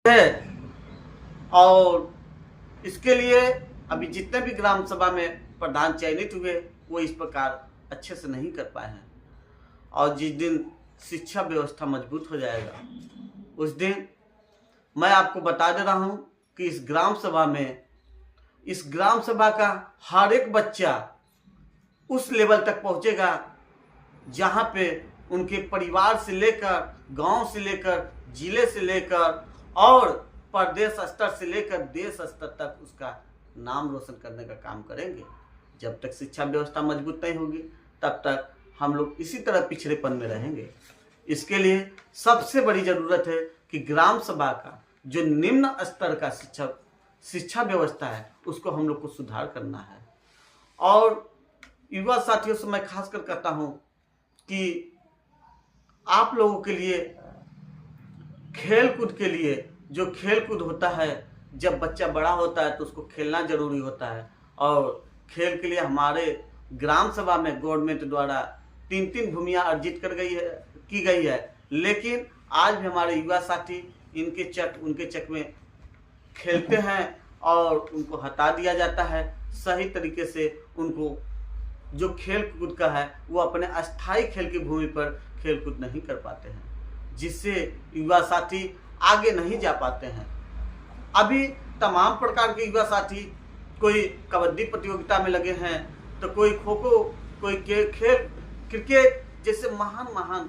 है। और इसके लिए अभी जितने भी ग्राम सभा में प्रधान चयनित हुए वो इस प्रकार अच्छे से नहीं कर पाए हैं। और जिस दिन शिक्षा व्यवस्था मजबूत हो जाएगा उस दिन मैं आपको बता दे रहा हूं कि इस ग्राम सभा का हर एक बच्चा उस लेवल तक पहुंचेगा जहां पे उनके परिवार से लेकर, गांव से लेकर, जिले से लेकर और प्रदेश स्तर से लेकर देश स्तर तक उसका नाम रोशन करने का काम करेंगे। जब तक शिक्षा व्यवस्था मजबूत नहीं होगी तब तक हम लोग इसी तरह पिछड़ेपन में रहेंगे। इसके लिए सबसे बड़ी ज़रूरत है कि ग्राम सभा का जो निम्न स्तर का शिक्षा व्यवस्था है उसको हम लोग को सुधार करना है। और युवा साथियों से मैं खासकर कहता हूँ कि आप लोगों के लिए खेल कूद के लिए, जो खेल कूद होता है, जब बच्चा बड़ा होता है तो उसको खेलना जरूरी होता है। और खेल के लिए हमारे ग्राम सभा में गवर्नमेंट द्वारा 3-3 भूमियाँ अर्जित की गई है, लेकिन आज भी हमारे युवा साथी उनके चक में खेलते हैं और उनको हटा दिया जाता है। सही तरीके से उनको जो खेल कूद का है वो अपने अस्थायी खेल की भूमि पर खेल कूद नहीं कर पाते हैं, जिससे युवा साथी आगे नहीं जा पाते हैं। अभी तमाम प्रकार के युवा साथी कोई कबड्डी प्रतियोगिता में लगे हैं तो कोई खो खो, कोई क्रिकेट जैसे महान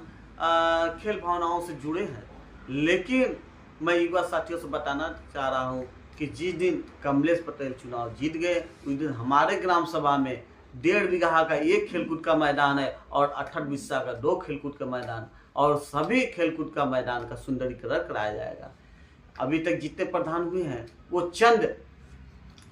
खेल भावनाओं से जुड़े हैं। लेकिन मैं युवा साथियों से बताना चाह रहा हूं कि जिस दिन कमलेश पटेल चुनाव जीत गए उस दिन हमारे ग्राम सभा में 1.5 बीघा का एक खेलकूद का मैदान है और 68 बिस्सा का 2 खेलकूद का मैदान, और सभी खेलकूद का मैदान का सुंदरीकरण कराया जाएगा। अभी तक जितने प्रधान हुए हैं वो चंद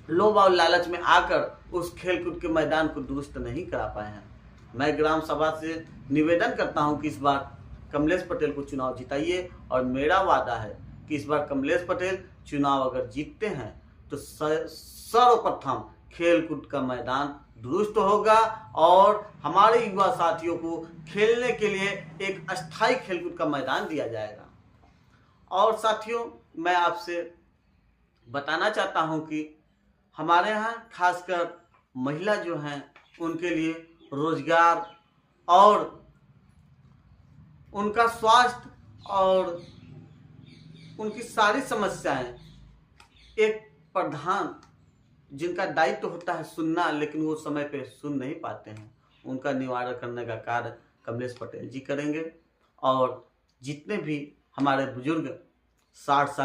लोभ और लालच में आकर उस खेलकूद के मैदान को दुरुस्त नहीं करा पाए हैं। मैं ग्राम सभा से निवेदन करता हूं कि इस बार कमलेश पटेल को चुनाव जिताइए, और मेरा वादा है कि इस बार कमलेश पटेल चुनाव अगर जीतते हैं तो सर्वप्रथम खेलकूद का मैदान दुरुस्त होगा और हमारे युवा साथियों को खेलने के लिए एक अस्थायी खेलकूद का मैदान दिया जाएगा। और साथियों, मैं आपसे बताना चाहता हूं कि हमारे यहाँ खासकर महिला जो हैं उनके लिए रोजगार और उनका स्वास्थ्य और उनकी सारी समस्याएं एक प्रधान जिनका दायित्व होता है सुनना, लेकिन वो समय पे सुन नहीं पाते हैं, उनका निवारण करने का कार्य कमलेश पटेल जी करेंगे। और जितने भी हमारे बुजुर्ग 60 साल